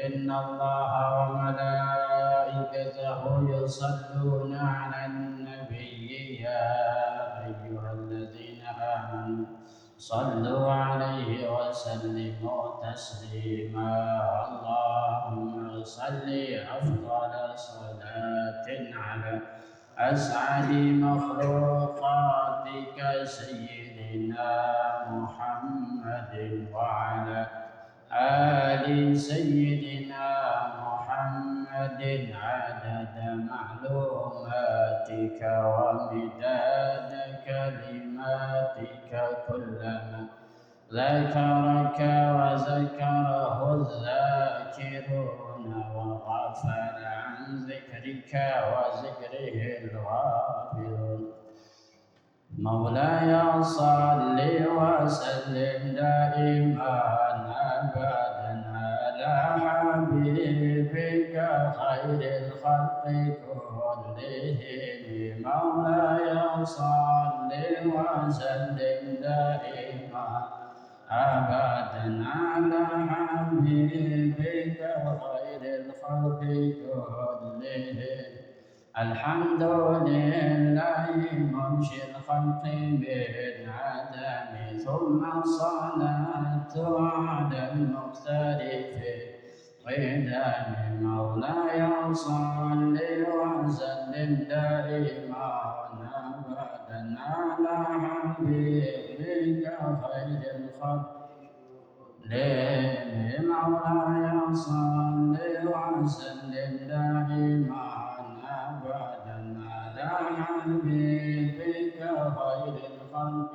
إن الله وملائكته يصلون على النبي يا أيها الذين آمنوا صلوا عليه وسلموا تسليما اللهم صل أفضل صلاة على أسعد مخلوقاتك سيدنا محمد وعلى آل سيدنا محمد عدد معلوماتك ومداد كلماتك كلما ذكرك وذكره الذاكرون وغفل عن ذكرك وذكره الغافلون مولاي صل وسلم دائما أبدا على حبيبك خير الخلق كلهم مولاي صل وسلم دائما أبدا على حبيبك خير الخلق كلهم الحمد لله منشئ الخلق بالعدم ثم الصلاة على المختلف قدام مولاي صل وسلم دائما أبدا على حبيبك خير الخلق مولاي صل وسلم دائما أبدا على حبيبك خير الخلق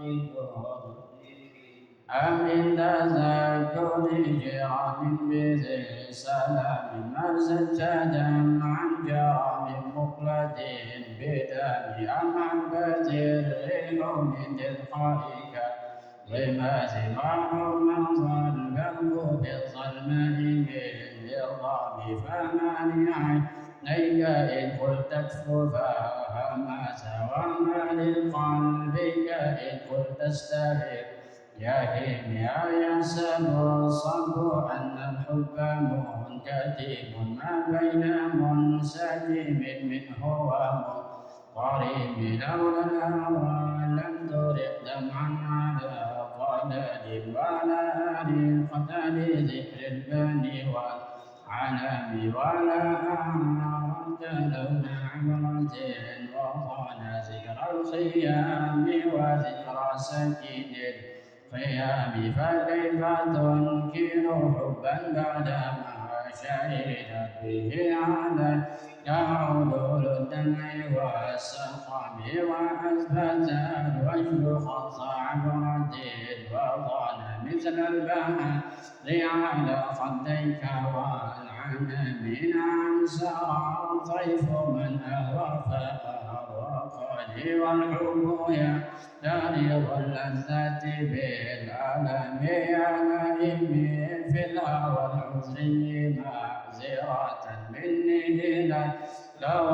أمن تذكر جرام بذي سلام ما سجدا عن جرام مقلد بدم أمحبة الريح من تلقائك لما سواه من ظل بالظلماء بالنظام فمانع عينيك إن قلت اكففا ما سوى ما لقلبك إن قلت استهر يهيم يسأل الصبر أن الحب منكتب ما بين منسجم منه ومضطرب لولا الهوى لم ترق دمعا على قلل ولا للقتل ذكر البني والعلم ولا أعرض لون عبرة وطال ذكر الخيام وذكر سكين الخيام فكيف تنكر حبا بعدما شهدت به عليك عدول الدمع والسقم وأثبت الوجه خط عبرة وطال مثل البحر على خديك والعنب نعم سرى طيف من أهوى فأروقني والحب يعترض اللذة بالألم يا نائمي في الهوى العذري معذرة مني لو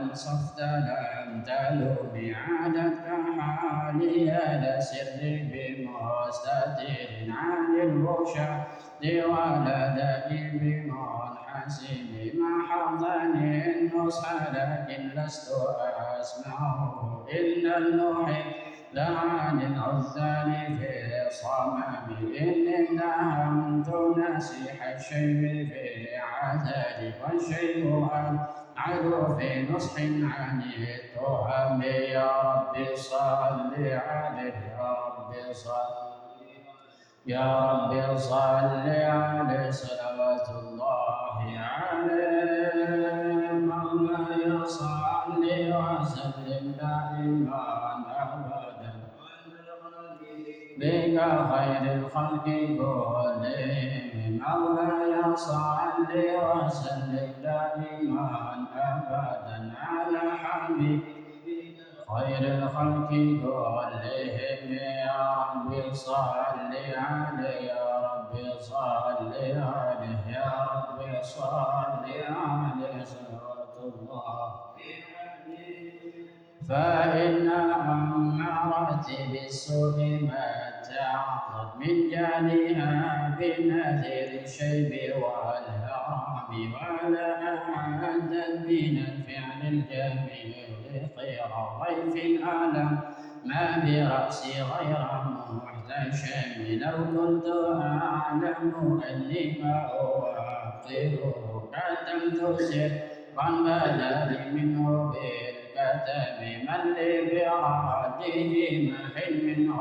أنصفت لم تلومي عادتك حالي لسر بمستتر عن البشر ولدي بمنحسن ما حضني النصح لكن لست أسمعه إلا المحب لعن العذال في صمم إني اتهمت نسيح الشيب في عذابي والشيب أبعد في نصح عن التهم يا رب صل عليه يا رب صل عليه صلوات الله عليه مولاي صل وسلم دائما أبدا بك خير الخلق كلهم مولاي صل وسلم دائما أبدا على حبيبك خير الخلق كلهم يا رب صل عليه يا رب صل عليه يا رب صل عليه صلوات الله فإن مراتب السوء ما تعقد من جانها بنذير الشيب والهرم ولا أعدت من الفعل الجميل خير ضيف ألم ما برأسي غير محتشم لو كنت أعلم أني ما أوقره كتمت سرا بدا لي منه بالكتم من لي برده محل من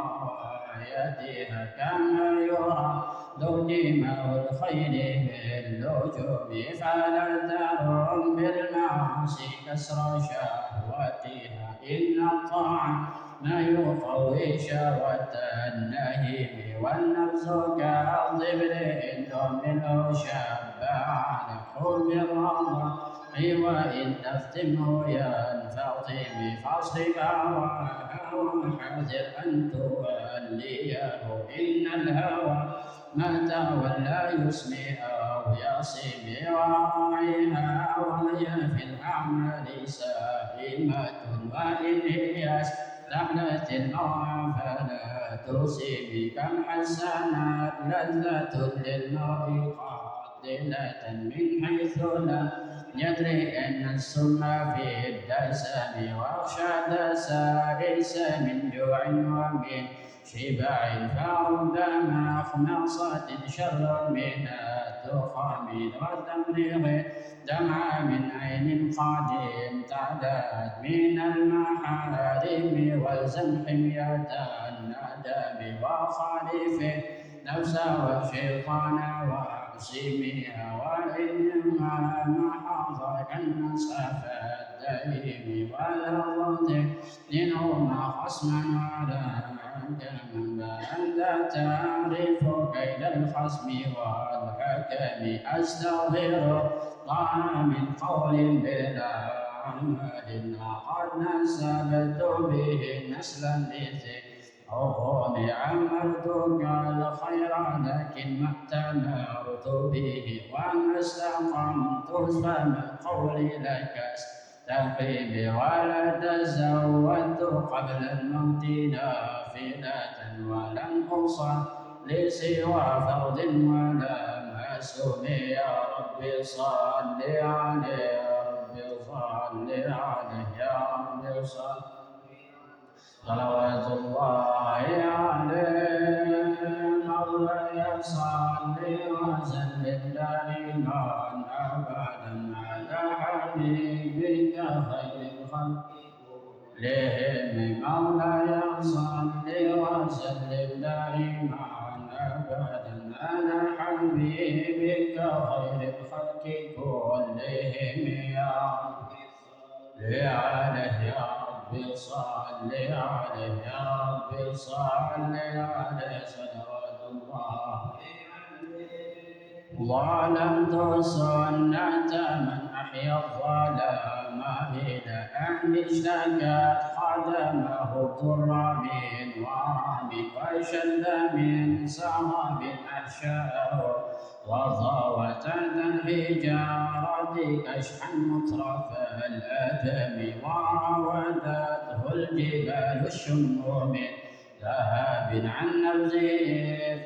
غايتها كما يرى لجمه الخير باللجوم فلا ترم بالمعاصي كسر شهوتها إن الطاعة ما يقوي شهوة النهيم والنفس كالظبل إن تهمله شب على حب الرضا وإن تفتنه ينفطم فاصرف هواها وحذر أن توليه إن الهوى ما تولى يسمي أو يصم وراعيها وهي في الأعمال سائمة وإن هي استحلت المرء فلا تصيب كم حسنات لذة للمرء قاتلة من حيث لا يدري أن السم في الدسم واخشى دسائس من جوع ومن شبع فربما خمصة شر من التخم وتمريض دمع من عين قد امتدت من المحارم والزم حمية الندم وخالف نفس والشيطان واقسمها وإنما محض كالنصف الدهيم ولظت منهما خصما ولا من أنت تعرف كيد الخصم والحكم أستغفر الله من قول بلا عمل قد نسبت به نسلا لذكرهم عملتك الخير لكن ما ائتمرت به وما استقمت فما قولي لك تقيم ولا تزودت قبل الموت نافلة ولم أصلي سوى فرض ولم أسم يا رب صل عليه يا رب صل عليه يا رب صل صلوات الله عليه مولاي صل وسلم دائما أبدا على حبيبك خير الخلق لهم مولاي صل وسلم دائما أبدا على حبيبك خير الخلق كلهم يا رب عليه يا رب صل عليه يا رب صل عليه صلوات الله ظلمت سنة من أحيا الظلام إلى أن اشتكت خدمه الضر من ورم وشد من سراب أحشاه وضاوة الحجارة كشحا مطرف الأدم وراودته الجبال الشم من ذهب عن نفسه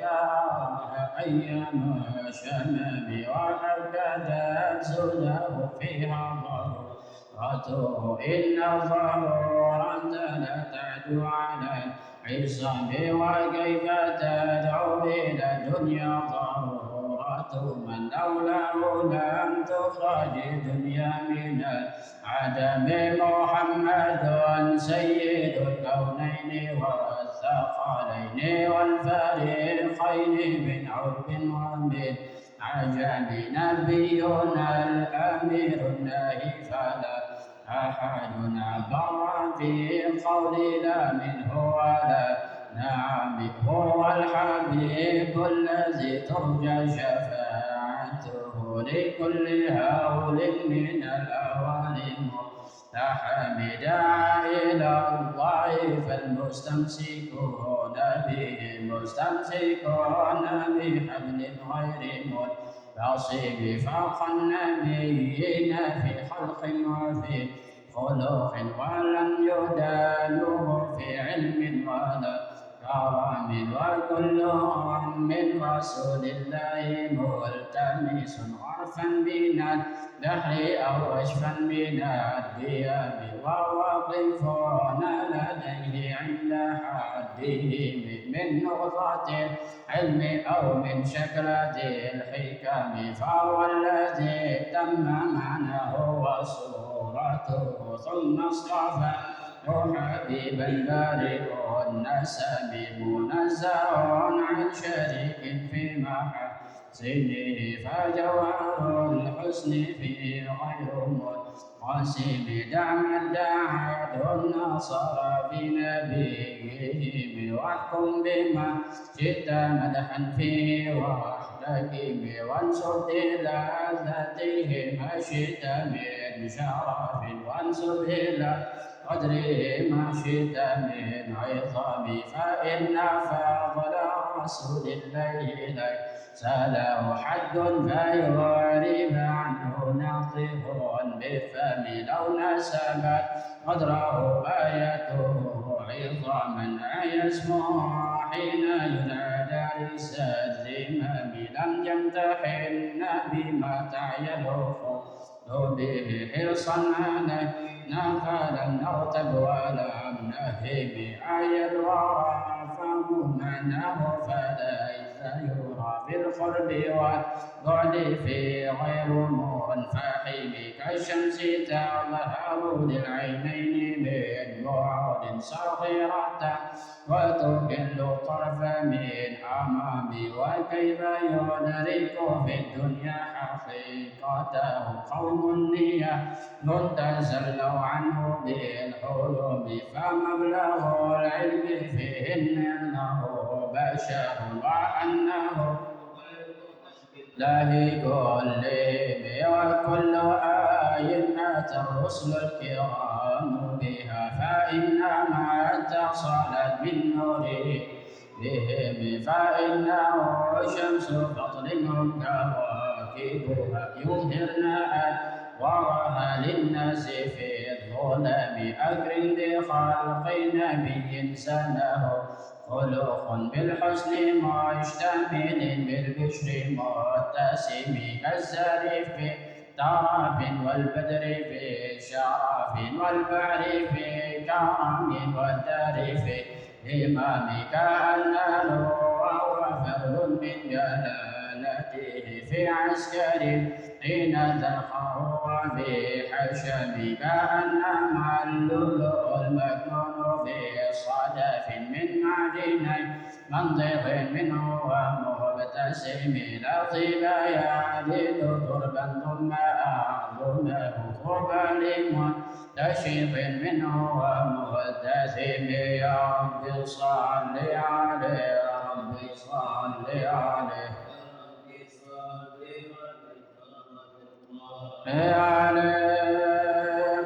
فأراها أيام شمم وأكدت سداه فيها ضرورته إن الضرورة لا تعدو على العصام وكيف تدعو إلى الدنيا ضرورة من لولاه لم تخرج دنيا من العدم محمد سيد الكونين والثقلين والفريقين من عرب ومن عجم نبينا الأمير الناهي فلا أحد عبر في قول لا منه ولا نعم هو الحبيب الذي ترجى شفاعته لكل هول من الأوالم تحمد إلى الله فالمستمسكون به مستمسكون بحبل غير منفصل فوق النبيين في خلق وفي خلق ولم يدانوه في علم ولا كرم وكلهم من رسول الله ملتمس غرفا من الدهر أو رشفا من الديام وواقفون لديه عند حده من نقطة العلم أو من شكلة الحكم فهو الذي تم معناه وصورته ثم اصطفى حبيبا بارئ النسب منزه عن شريك في محاسنه فجوهر الحسن فيه غير منقسم دعما دعته النصارى بنبيهم واحكم بما شئت مدحا فيه واحتكم وانسب إلى ذاته ما شئت من شرف وانسب إلى قدره ما شئت من عظام فإن فضل رسول الله ليس له حد فيعرب عنه ناطق بفم لو نسبت قدره آيته عظاما يسمع حين ينادى للسد لم يمتحن بما تعيله به حرصا علينا فلم نرتب ولم نهب آي الورى فمهمنه فليس يرى بالقرب والبعد في غير منفحم كالشمس تظهر للعينين من بعد صغيرة وتكل طرف من أمامي وكيف يدرك في الدنيا حقيقته قوم تزلوا عنه بالحلم فمبلغ العلم فيهن أنه بشر وأنه له كلهم وكل أئمة الرسل الكرام بها فإنما اتصلت بالنور بهم فإنه شمس فضل كواكبها يظهرن أنوارها للناس في الظلم أكرم بخلق نبي سنه خلق بالحسن مشتمل بالبشر متسم كالزريف في طرف والبدر في شرف والبحر في كرم والدار في إمام كأنه وهو فرد من جلالته في عسكر حين تلقاه في حشم كأنما اللؤلؤ المكنون في صدف من معدن منطق منه ومبتسم لطيب يعدل تربا ثم أعظمه قبل منتشق منه ومبتسم يا رب صل عليه يا رب صل عليه عليه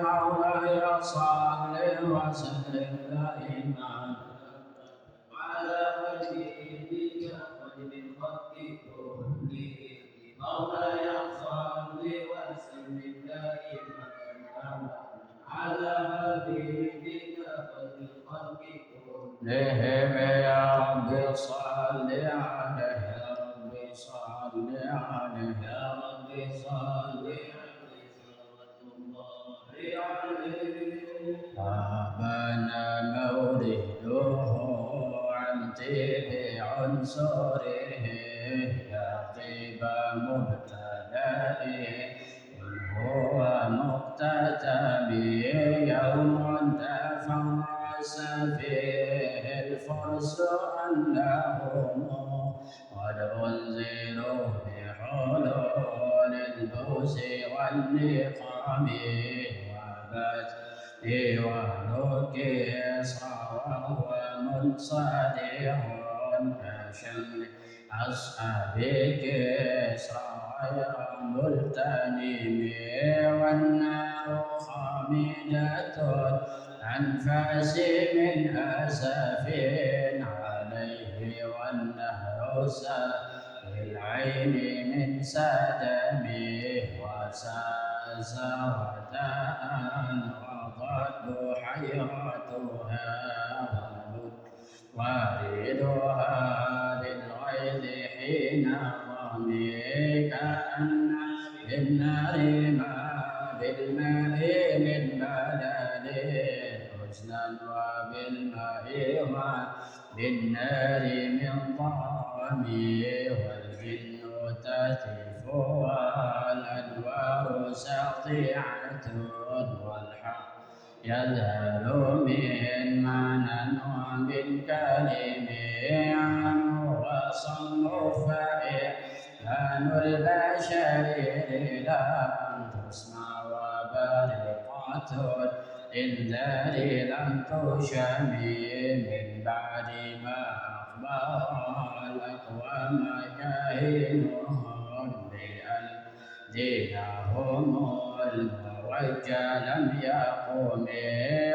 مولاي صل وسلم دائما على حبيبك خير الخلق كلهم مولاي صل وسلم دائما على حبيبك خير الخلق كلهم يا رب صل عليه يا رب صل عليه يا رب صل أبان مولده عن طيب عنصره يا طيب مبتلائه هو مقتتم يوم تفرس فيه الفرس أنهم قد أنزلوا بحلول البوس والنقام ونكسر وهو منصدر كشمل أصحاب كسرى غير ملتنم والنار خامدة أنفاس من أسف عليه والنهر العين من سدمه وساسرة وضد حيرتها والنار بالنار ما بالماء من بلل حزنا وبالماء وبالنار من ظلم والجن تهتف والأنوار ساطعة والحق يذهل من معنى ومن كلم عنه وصم فإحسان البشر لم تسمع وبرقة للدار لم تشمي من بعد ما أخبر الأقوام كائنهم بأن دينهم الموجه لم يقم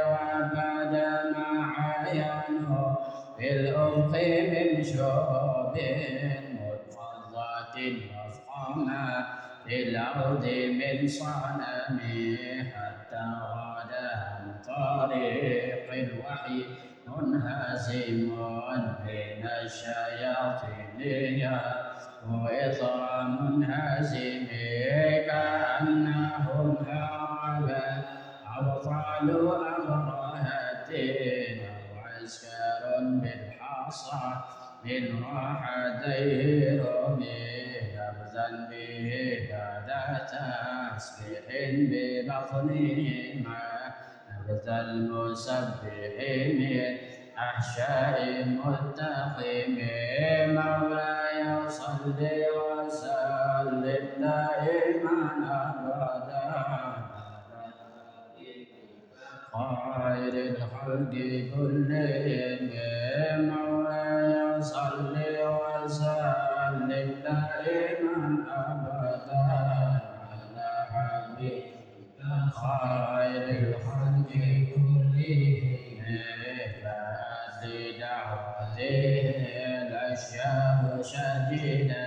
وبعد ما عاينوا في الأفق من شوب متفضة مفخمة للأرض من صنم حتى غدا عن طريق الوحي منهزم بين الشياطين وإثر منهزم كأنهم هربا أبطال أبرهة أو عسكر بالحصى من راحتيه رمي نبذا به بعد تسبيح ببطنهما نبذ المسبح من أحشاء متقم مولاي صل وسلم دائما أبدا خير الخلق كلهم مولاي صل وسلم دائما أبدا على حبيبك خير الخلق كلهم دعوته الأشياء شديدة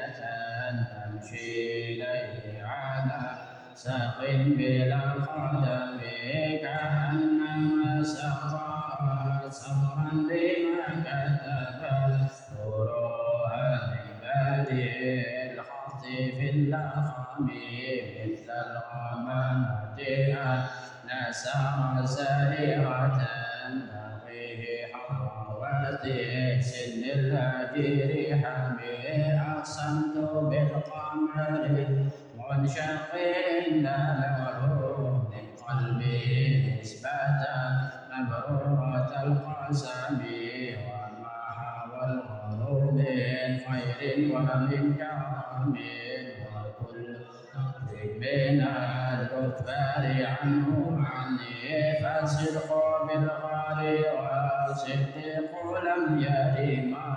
تمشي إليه على ساق بلا قدم كأنما سرت سرا بما كتبت فروها من بادئ الخط في اللخم مثل الغمامة نسر سريعة سن الهجير حمي أقسمت بالقمر منشق له من قلبه نسبة مبرورة القسم وما هوى الغرور من خير ومن كرم وكل من الكفار عنه عني فالصدق بالغار والصديق لم يرما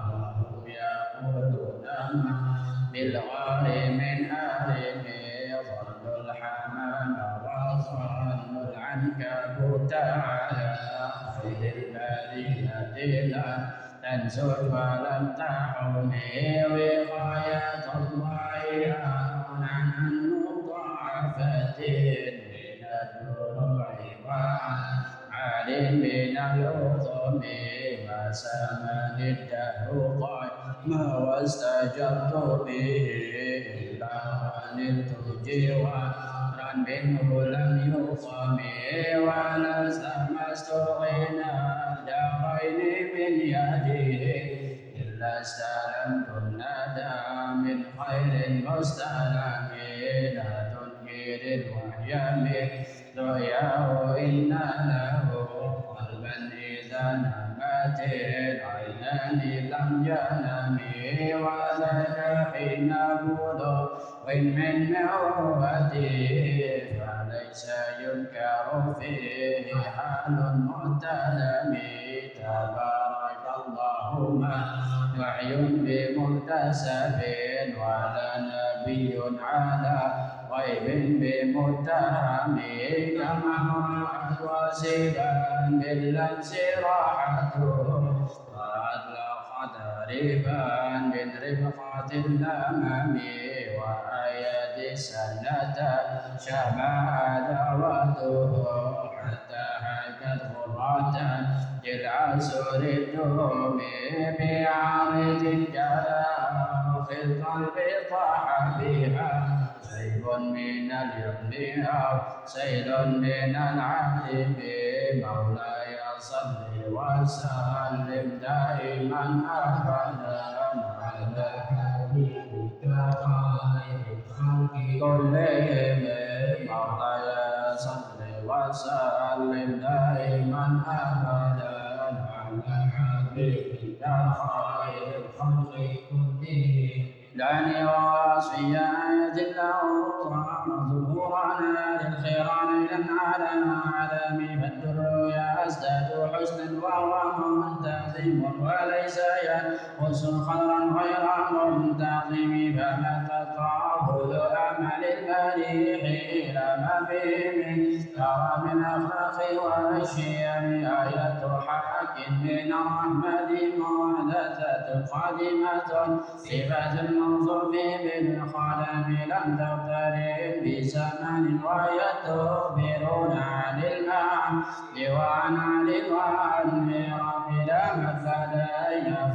وهم يقولون ما بالغار من أهله ظل الحمام وظن العنكبوت على خير البرية لا تنزل ولم تحمي وقاية الله عن مضاعفة من الدروع وعن من العظم وسمن الدهر قائما واستجرت به إلا نلت جوارا منه لم يقم ولا استمست غنى الدارين من يده إلا استلمت الندى من خير مستلم لا تنكر الوحي مثليه إن له قلبا إذا نمت العينان لم ينم ولك حين بلوغ من موته فليس ينكر فيه حال متلم تبارك اللهم وحي بمكتسب ولا نبي على غيب بمتهم كما رأت وسيلا باللمس راحته وأطلقت ريبا من رفقة الأمام وأيد سنة شبع دعوته حتى حكت غرة للعسر الدوم بعارض جلا في القلب طاح بها سيف من اليمن أو سيل من العذب مولاي صل وسلم دائما أبدا على حبيبك خير الخلق كلهم مولاي صل وسلم دائما أبدا على حبيبك خير الخلق كلهم لاني وصفيا جله ظهورنا للخيران للعالم عالمي فالدر يزداد حسنا وهو منتظم وليس ينقص خيرا غير منتظم فما تقابل امل المليح الى ما فيه من كرم الاخلاق والشيم ايه حق من الرحمن محدثه قادمه صفة الموصوف بالخلم لم تقترب بزمن ويتخبرون عن المعنى وعن علم وعن ميرا بلا مثل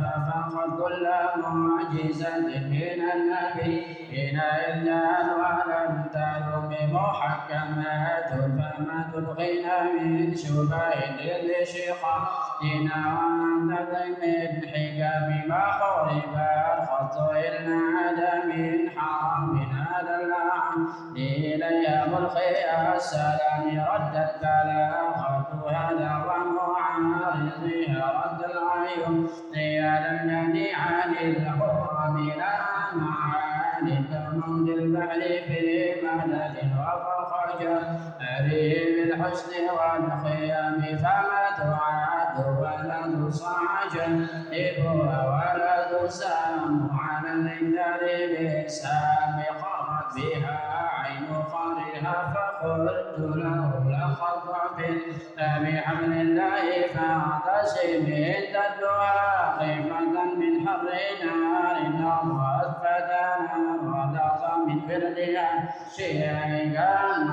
ففقد كل معجزة من النبيين إلا ولم تلم محكمات فما تلقين من شبه لشقائنا وأنت من حكم ما قرب الخط إلا من حرام هذا اللعن إليها ملقي السلام ردت بلاغة هذا ومعارضها رد العيون قيالا يعني عن الحرم لا معاني كموج البحر في مدد وفخرج أريب الحسن والخيام فما تعد ولا تصعج إبوها ولا تسام على الإنذار بسام قرت بها عين قارها فقلت له لقد ضعفت بحبل الله فاعتصم عند الدعاء خيفة من حر نار نضت فتانا ولق من فردها شيئا كان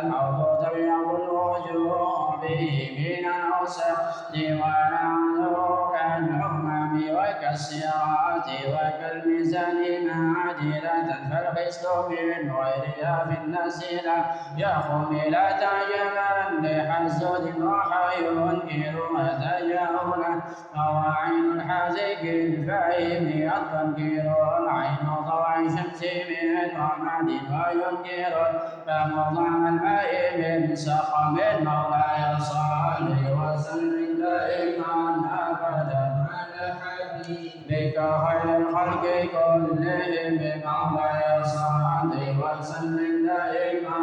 الحوض تبيض الوجوه به من العسر ونعذر كالحمام وكالسيرات وكالميزان معدلة فالقسط من غيرها في الناس لا يقوم لا تعجبا لحسد راح ينكر تجاهلا وعين الحازق الفاهم التنكير العين ضوع الشمس من رماد وينكر فمضى الماء من سقم مولاي صل وسلم دائما ابدا على حبيبك خير الخلق كلهم مولاي صل وسلم دائما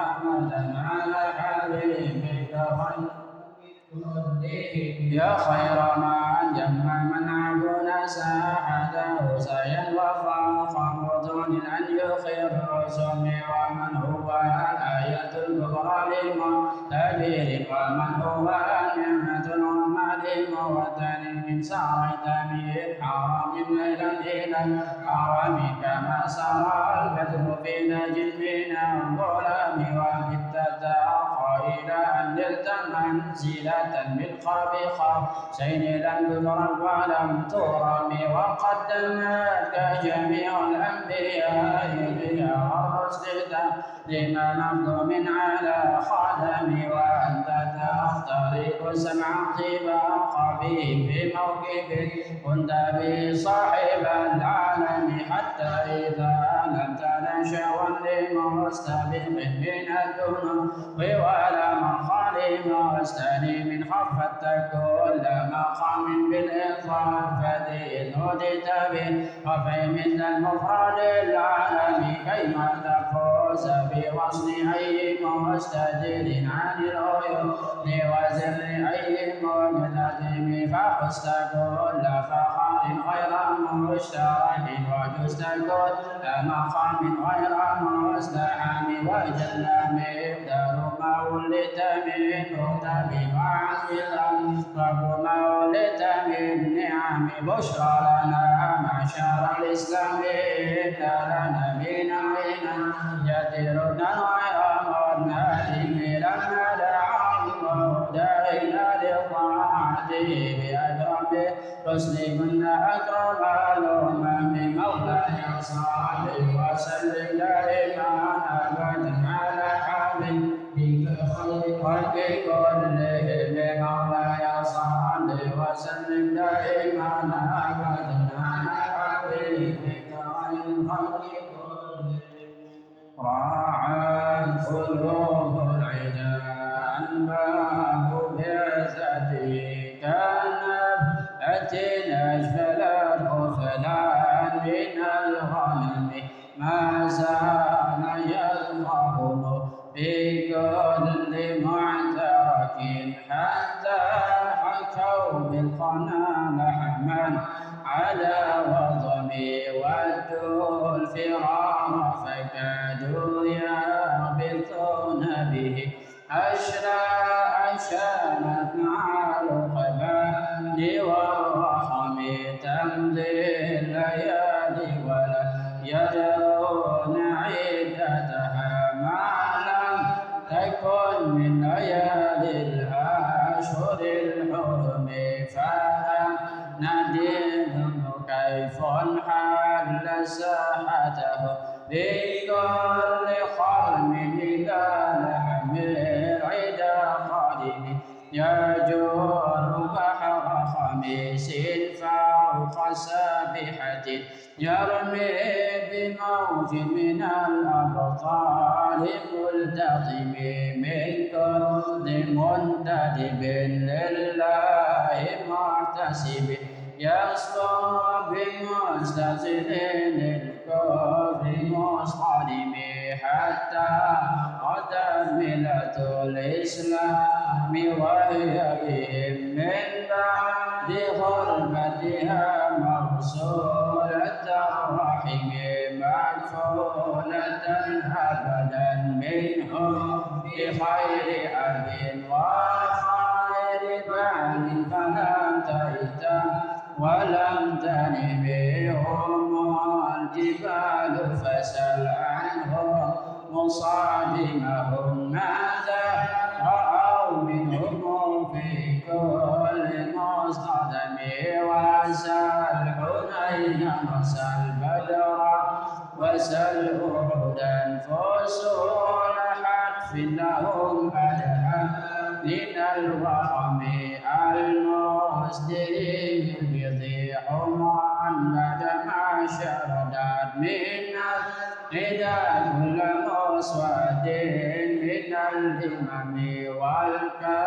ابدا على حبيبك خير يا خير من جمع من عبنا ساحته سيا وفاق مدن ان يخير سمي ومن هو الايه الكبرى للمعتبر ومن هو نعمه العظمى للموتن من ساريت من حرام ليلا الى الحرم كما سرى البدر في نجم من الظلام وبت إلى أن نلت منزلة بالقرب قوسين لم تدرك ولم ترم وقدمتك جميع الأنبياء بها والرسل لما نبدو من على خدمي وأنت تخترق سمع طباق به في موكب كنت به صاحب العالم حتى إذا لم تنشأ لمستبق من الذنوب ولا مقال مستني من خفت كل مقام بالإضافة إذ هديت به وفي مثل المفرد العالم كيما تفوز بوصل أي مستدل عن العيون وزر أي مجتدم فحست كل فخر غير مشترك وجزت كل مقام غير مستحم وجل مقدار ما ولدت منه تبع عزيزا وما ولدت من نعم بشرى لنا معشر الإسلام لنا من عينا يدرنا غير مرناد لما دعا الله داعينا لطاعته بأكرم رسلهن أكرم الأمم مولاي صل وسلم دائما أبدا على حبيبك خير خلق كلهم مولاي صل وسلم دائما أبدا على حبيبك خير خلق كلهم راعت قلوب العدا أنباه بعزته كنبأة أجفلت غفلان من الغنم ما زال يلقاه بكل معترك حتى حكوا بالقنا لحما على وضمي ودوا الفرار فكادوا يربطون به أشانت مع القبال والرحم تمضي الليالي ولا يدرون عدتها ما لم تكن من ليالي الأشهر الحرم فندم كيف حل ساحته بكل خرم إلى لحم العدا قادم يجر بحر خميس فوق سابحة يرمي بموج من الأبطال ملتقم من كل منتدب لله معتسب يصبر بمستزل الكفر مصطدم حتى غدت ملة الإسلام وهي بهم من بعد غربتها مرسولة الرحم مكفولة أبدا منهم بخير أب وخير بعد فلم تيتم ولم تنبهم الجبال فسل عنهم مصادمهم ماذا رأوا منهم في كل مصطدم وسل حنين وسل بدرا وسل أحدا فصول حتف لهم أدهى من الوخم المصدر بضيع حمرا بعدما شردت من الغدا كل مصود من الإمام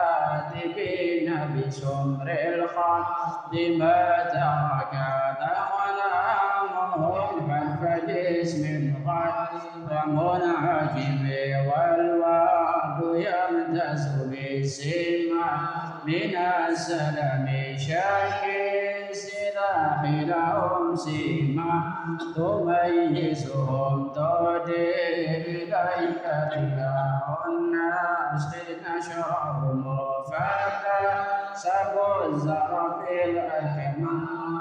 والكاتبين بسمر الخد ما تركت أقلامهم خلف جسم غير منعجم والوعد يمتاز بالسمع من السلام شاكي السلاح لهم سيما تميزهم تودي إليك إله الناس نشرهم فكسبوا الزرع في الأكمام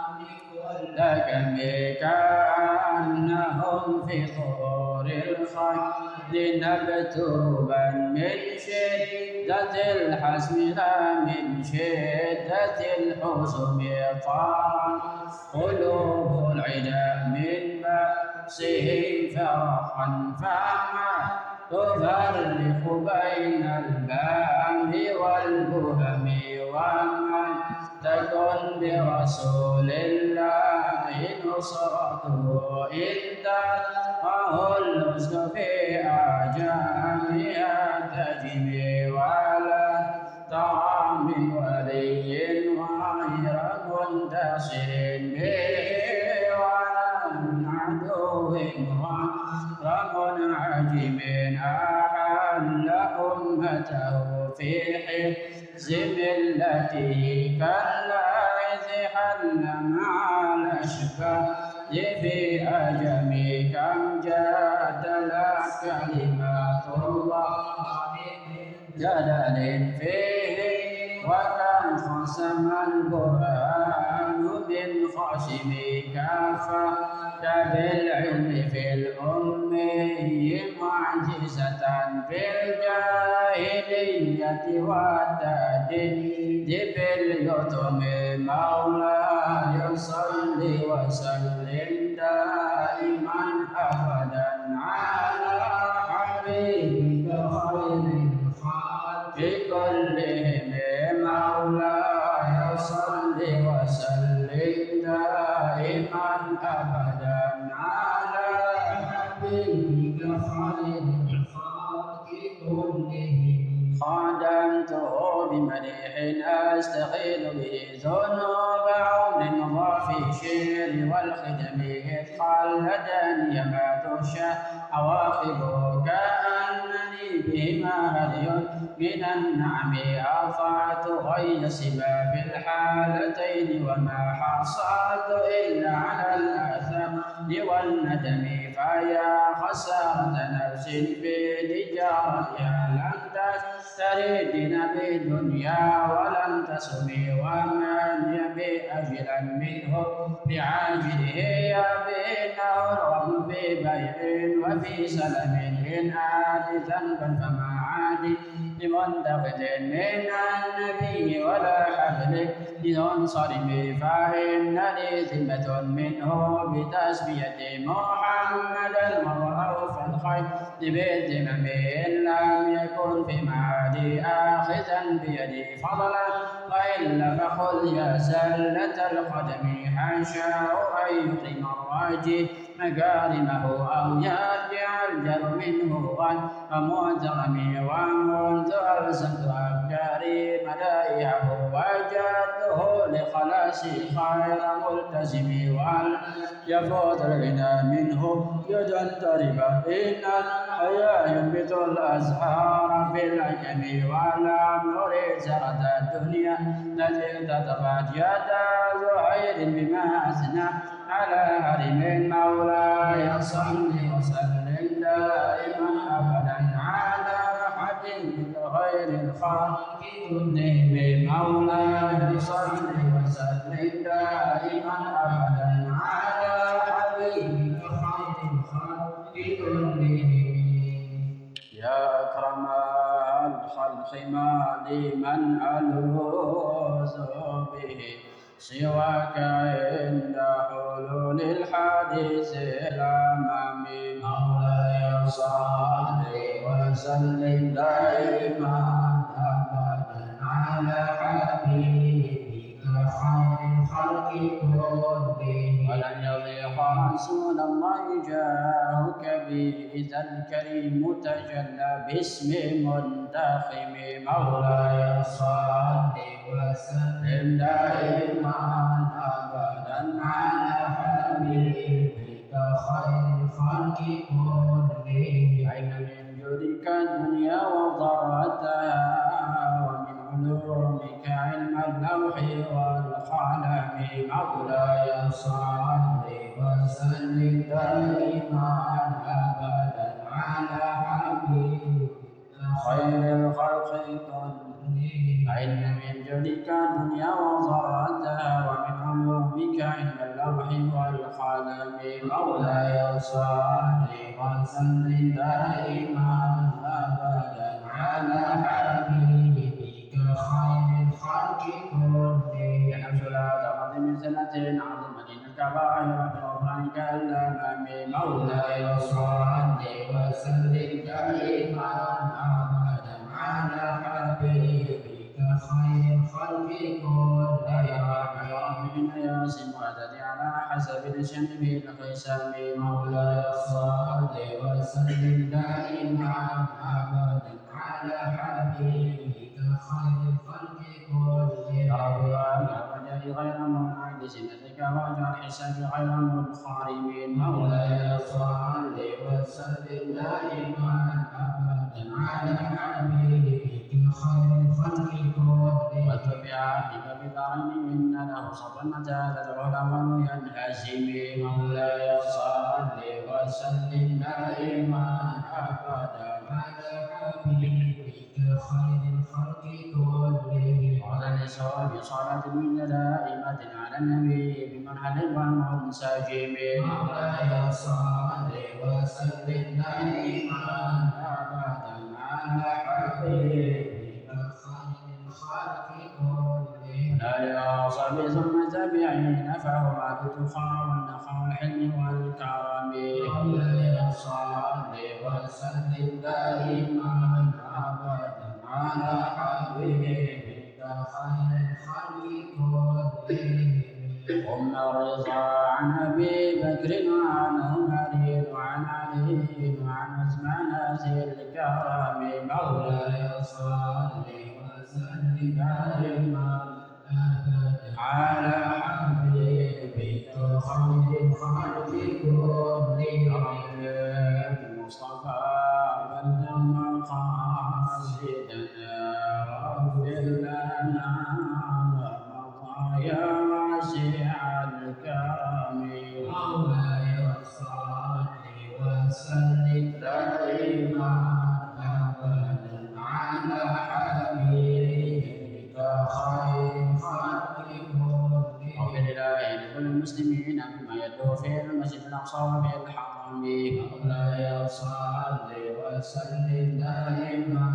لكم كأنهم في طور الخيل نبتوبا من شدة الحزم لا من شدة الحزن طارا قلوب العدا من بأسهم فرحا فما تفرق بين البام والبهم ومن تكن برسول الله نصرته إذ تلقاه الحسن في أعجامها تجري ولا ترى من ولي غير منتصر به ولا من عدو غير منعجم أحل أمته في حفظ ملته كاللاذ حل مع الأشباه في أجم كم جادلت كلمات الله جدل فيه وكم خصم القرآن من خشم كافة بالعلم في الأمي معجزة في الجاهلية والتهديد باليتم مولاي صل وسلم دائما أبدا على بكلهم مولاي صل وسلم دائما أبدا على حبيبك خير الخلق كلهم خدمته بمديح أستغيث به ذنوب عون مضى في الشعر والخدم إذ خلدني ما تشاء عواقبه كأنني بهما هدي من النعم أرفعت غي سبا في الحالتين وما حصلت إلا على الآثام والندم فيا خسارة نفس في تجارتها لم تشتري بنبي دنيا ولم تسمي ومن يبي أجلا منه بعاجله يبينه الرغم في بيع وفي سلم إن عاد ذنبا فما عاد بمنتقد من النبي ولا حبل لينصرم فإن لي ذمة منه بتسمية محمد المرء فالخير بالذمم إن لم يكن في معادي آخذا بيدي فضلا وإلا فخذ يا زلة القدم حاشاه أن يقيم الراجي مكارمه أو يرجع الجر منه ومعترمي ومنذ أرسلت أفكاري مدائحه وجدته لخلاصي خير ملتزم يفوت الغنى منه يجترب إن الحياء ينبت الأزهار في العجم ولم نريد زرد الدنيا التي تتبعت يدا زهير بما أثنى على هرم مولاي صل وسلم دائما أبدا على حبيب غير الخلق كلهم مولاي صل وسلم دائما أبدا على حبيب خير الخلق كلهم يا أكرم الخلق ما لمن ألوذ به سواك عند حلول الحديث الأمام مولاي صل وسلم دائما أبدا على حبيبك خير الخلق كلهم ولن يضيق رسول الله جاهك بإذا الكريم تجلى باسم منتخم مولاي صل وسلم دائما أبدا على حبيبك خير الخلق كلهم أين من جودك الدنيا وضرتها ومن علومك علم اللوح والقلم مولاي صل وسلم دائما أبدا على حبيبك خير الخلق كلهم علم من جودك الدنيا وضرتها ومن علومك علم اللوح والقلم مولاي صل وسلم دائما أبدا على حبيبك خير الخلق كلهم يحمد لا تقضي من سنة عظمة الكبائر بغفرانك الأمام مولاي صل وسلم دائما أبدا على حبيبك خير الخلق كلهم يا سمعتك على حسب الشنب الخسام مولاي صل وسلم دائما أبدا على حبيبك خير الخلق كلهم يا رب العالمين غير منعد سنتك واجعل حسابي غير منخرم مولاي صل وسلم دائما أبدا على حبيبك خير الخلق كلهم واتبع عبدك بكرم إن له صبرا متى العلماء ينهزم مولاي صل وسلم دائما أبدا على حبيبك خير الخلق كلهم وعلى الإسراء بصلاة من دائمة على النبي بمنهل ومنسجم مولاي صل وسلم دائما أبدا على حبيبك خير الخلق كلهم لا يصب ثم تبعين فهو التقى والنقى والحلم والكرم مولاي صل وسلم دائما أبدا على حبيبك خير الخلق كلهم. ثم الرضا عن أبي بكر وعن عمر وعن علي وعن عثمان ذي الكرم. مولاي صل وسلم دائما أبدا على حبيبك خير الخلق كلهم. المصطفى بلغ مقاصدنا واغفر لنا يا واسع الكرم. مولاي صل وسلم دائما ابدا على حبيبك خير خلق كلهم. وفي الله لكل المسلمين مما يدعو في المسجد الاقصى وفي الحرم. مولاي صل وسلم دائما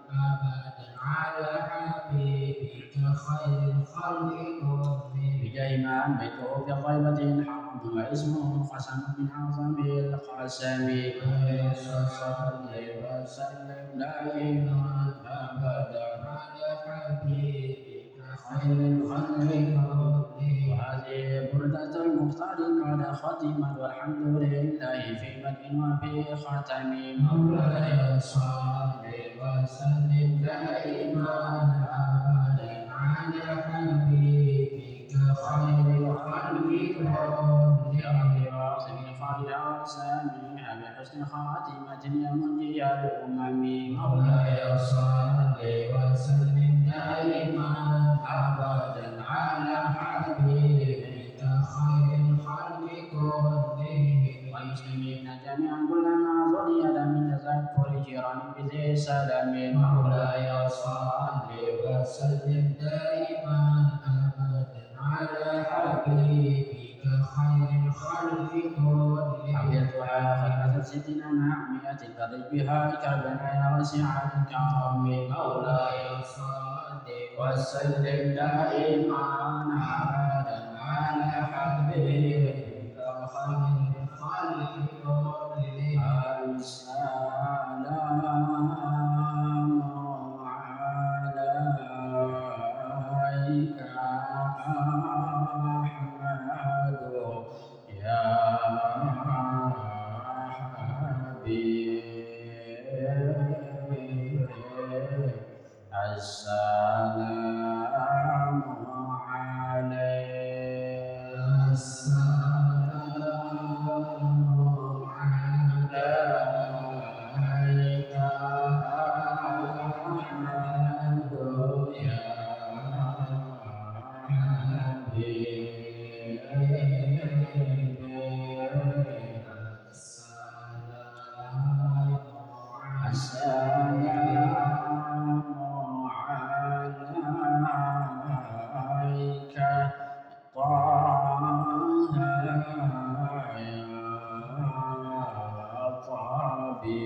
ابدا على حبيبك خير الخلق كلهم. بجاه ما أنبته في طيبة الحرم واسمه قسم من أعظم القسم. صل وسلم دائما أبدا على حبيبك خير الخلق كلهم. وهذه بردة المختار قد ختمت والحمد لله في بدء وفي ختم. مولاي صل وسلم دائما أبدا على حبيبك خير الخلق كلهم. يا براسم خير سامع بحسن خاتمة يا منجي الأمم. مولاي صل وسلم دائما أبدا على حبيبك خير الخلق كلهم. والمسلمين جميعا كلما ظليت من تذكر جيران بذي سلام. مولاي صل وسلم دائما أبدا على حبيبك خير الخلق كلهم. حبيتها خيرة ستنا مع مئة فرج بها كربنا يا واسع الكرم. مولاي صل وسلم دائما أبدا على حبيبك خير الخلق كلهم. السلام عليك أحمد يا حبيبي. السلام عليك. السلام عليك أحمد يا حبيبي. السلام عليك طه يا طبيب.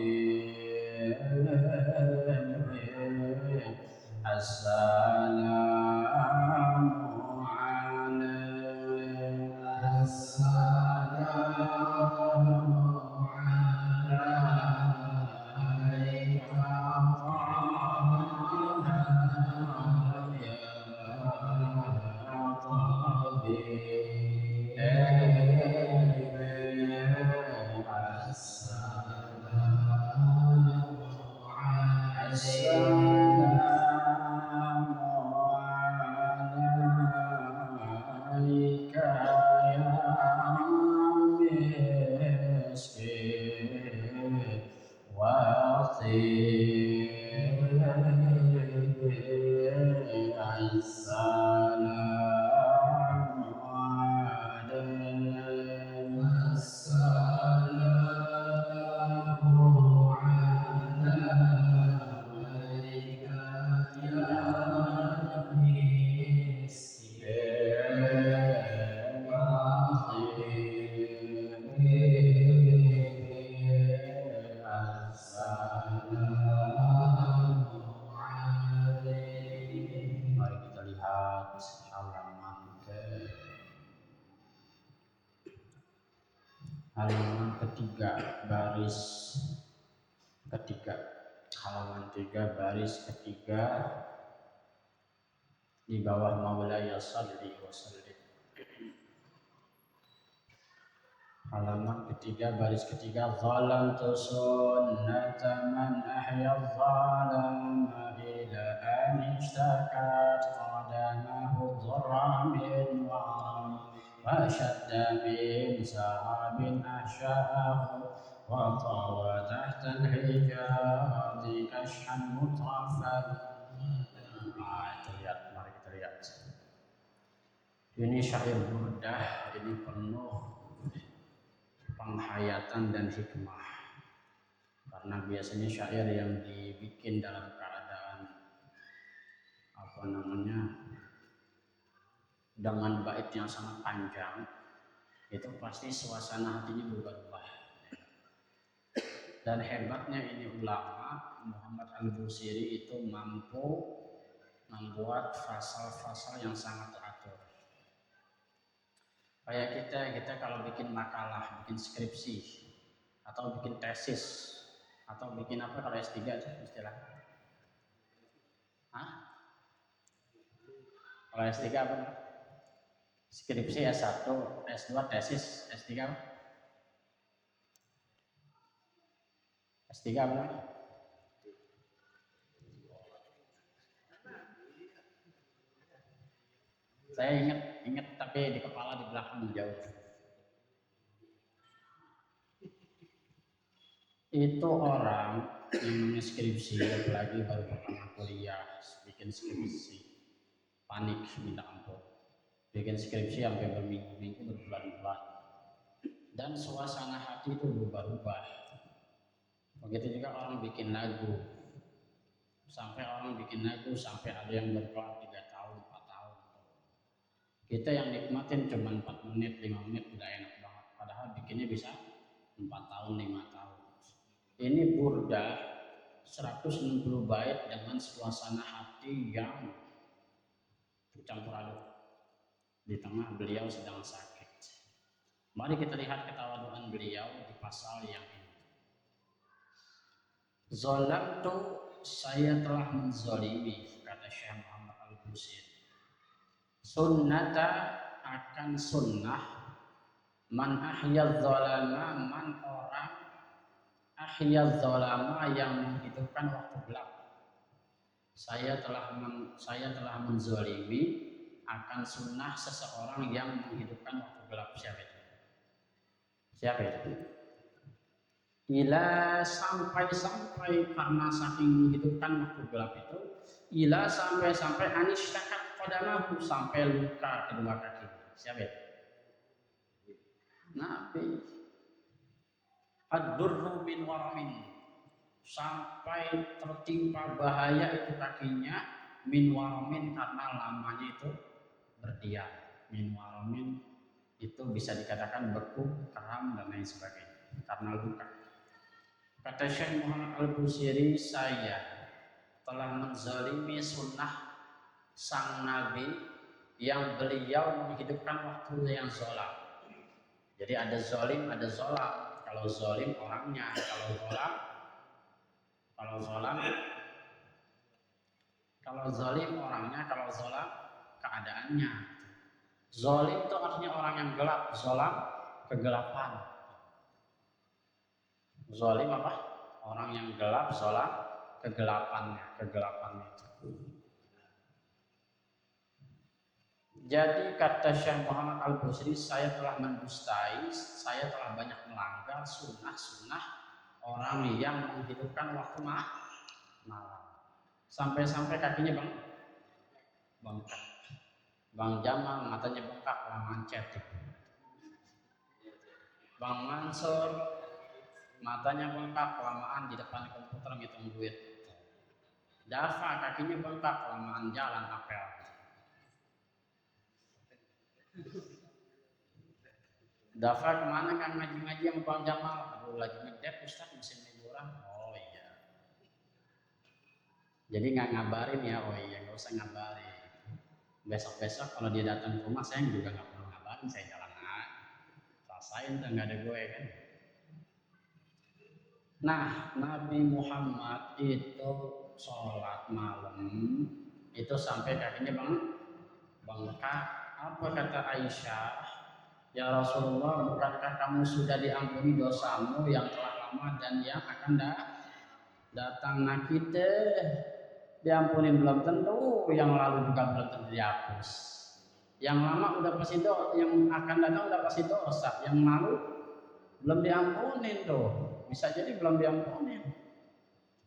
السلام عليك. السلام عليك عليك يا مسكين وطيب. السلام عليك. السلام عليك يا مسكين وطيب. Mari kita lihat halaman ketiga, baris ketiga. halaman 3 baris ketiga di bawah maulaya salli wa sallim. Halaman ketiga baris ketiga, zalamtu sunnata man ahya zalama ila an ishtakat qadamahu dhurra min wa'am wa shadda min sahabin ahsha'ahu wa tawa tahta al-hijadi kashhan mutrafan. Itu lihat, mari kita lihat. Ini syair burdah, ini penuh penghayatan dan hikmah, karena biasanya syair yang dibikin dalam keadaan dengan bait yang sangat panjang itu pasti suasana hatinya berubah-ubah. Dan hebatnya ini ulama Muhammad Al-Busiri itu mampu membuat fasal-fasal yang sangat teratur. Kayak kita kalau bikin makalah, bikin skripsi, atau bikin tesis, atau bikin apa kalau S3 aja istilah. Hah? Kalau S3 apa? Skripsi S1, S2 tesis, S3 apa? S3 apa? Saya ingat tapi di kepala di belakang jauh. Itu orang yang skripsi, apalagi baru pertama kuliah, bikin skripsi, panik minta ampun. Bikin skripsi sampai berminggu-minggu, berbulan-bulan. Dan suasana hati itu berubah-ubah. Begitu juga orang bikin lagu. Sampai ada yang berkelar 3 tahun, 4 tahun. Kita yang nikmatin cuma 4 menit, 5 menit udah enak banget. Padahal bikinnya bisa 4 tahun, 5 tahun. Ini burdah 160 bait dengan suasana hati yang campur aduk. Di tengah beliau sedang sakit. Mari kita lihat ketawaduan beliau di pasal yang ini. Zalamtu, saya telah menzalimi, kata Syekh Muhammad Al-Busiri. Sunnata, akan sunnah, man ahya zalama, man orang ahya zalama yang menghidupkan waktu gelap. Saya telah menzalimi akan sunnah seseorang yang menghidupkan waktu gelap. Siapa itu? Ila sampai karena saking menghidupkan waktu gelap itu, ila sampai anishtaqat qadamahu, sampai luka kedua kaki. Siapa itu? Nabi. Ad-durru min waramin, sampai tertimpa bahaya itu kakinya, min waramin karena lamanya itu berdiam. Min waramin itu bisa dikatakan beku, kram dan lain sebagainya karena luka. Kata Syekh Muhammad Al-Busiri, saya telah menzalimi sunnah sang Nabi yang beliau menghidupkan waktu yang zolam. Jadi ada zolim, ada zolam. Kalau zolim orangnya, kalau zolim orangnya, kalau zolam keadaannya. Zolim itu artinya orang yang gelap, zolam kegelapan. Zolim apa? Orang yang gelap, zolam kegelapan itu. Jadi kata Syekh Muhammad Al-Busiri, saya telah mendustai, saya telah banyak melanggar sunnah orang yang menghidupkan waktu malam. Sampai kakinya bengkak. Bang Jamal matanya bengkak lamaan chatting. Bang Mansur matanya bengkak kelamaan di depan komputer ngitung duit. Dafa kakinya bengkak kelamaan jalan apel. Dafa kemana kan ngaji-ngaji sama Bang Jamal? Aduh lagi ngedep Ustaz musim liburan. Oh iya. Jadi nggak ngabarin ya? Oh iya, nggak usah ngabarin. Besok-besok kalau dia datang ke rumah saya juga nggak perlu ngabarin, saya jalan aja. Rasain tuh nggak ada gue kan. Nah, Nabi Muhammad itu sholat malam itu sampai kakinya bengkak. Apa kata Aisyah? Ya Rasulullah, bukankah kamu sudah diampuni dosamu yang telah lama dan yang akan datang? Nah, kita diampuni belum tentu, yang lalu juga belum tentu dihapus. Yang lama udah pasti dosa, yang akan datang udah pasti dosa, yang lalu belum diampunin tuh, bisa jadi belum diampunin.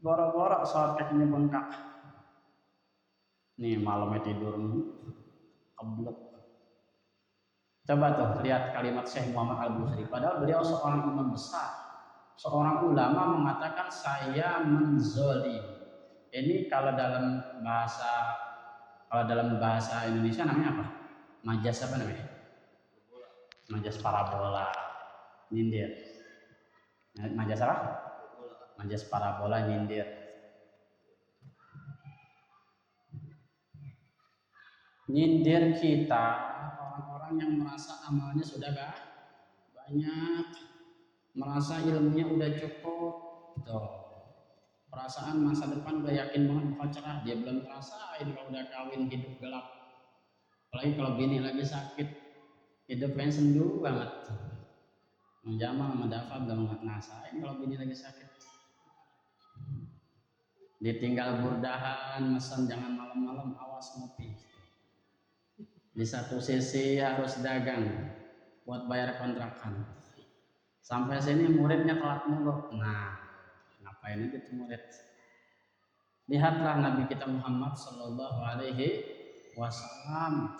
Boro-boro sholat kakinya bengkak. Nih malamnya tidur keblek. Coba tuh lihat kalimat Syekh Muhammad Al-Busri. Padahal beliau seorang imam besar, seorang ulama mengatakan saya menzolim. Ini kalau dalam bahasa Indonesia namanya apa? Majas apa namanya? Majas parabola. Nyindir. Majas apa? Majas parabola nyindir. Nyindir kita orang-orang yang merasa amalnya sudah banyak, merasa ilmunya udah cukup, tuh. Perasaan masa depan udah yakin banget bakal cerah, dia belum ngerasain kalau udah kawin hidup gelap. Apalagi kalau bini lagi sakit, hidupnya sendu banget. Jamal sama Dafa belum ngerasain kalau bini lagi sakit. Ditinggal burdahan, mesen jangan malam-malam, awas ngopi. Di satu sisi harus dagang buat bayar kontrakan. Sampai sini muridnya telat mulu. Nah, ngapain aja tuh murid? Lihatlah Nabi kita Muhammad Sallallahu Alaihi Wasallam.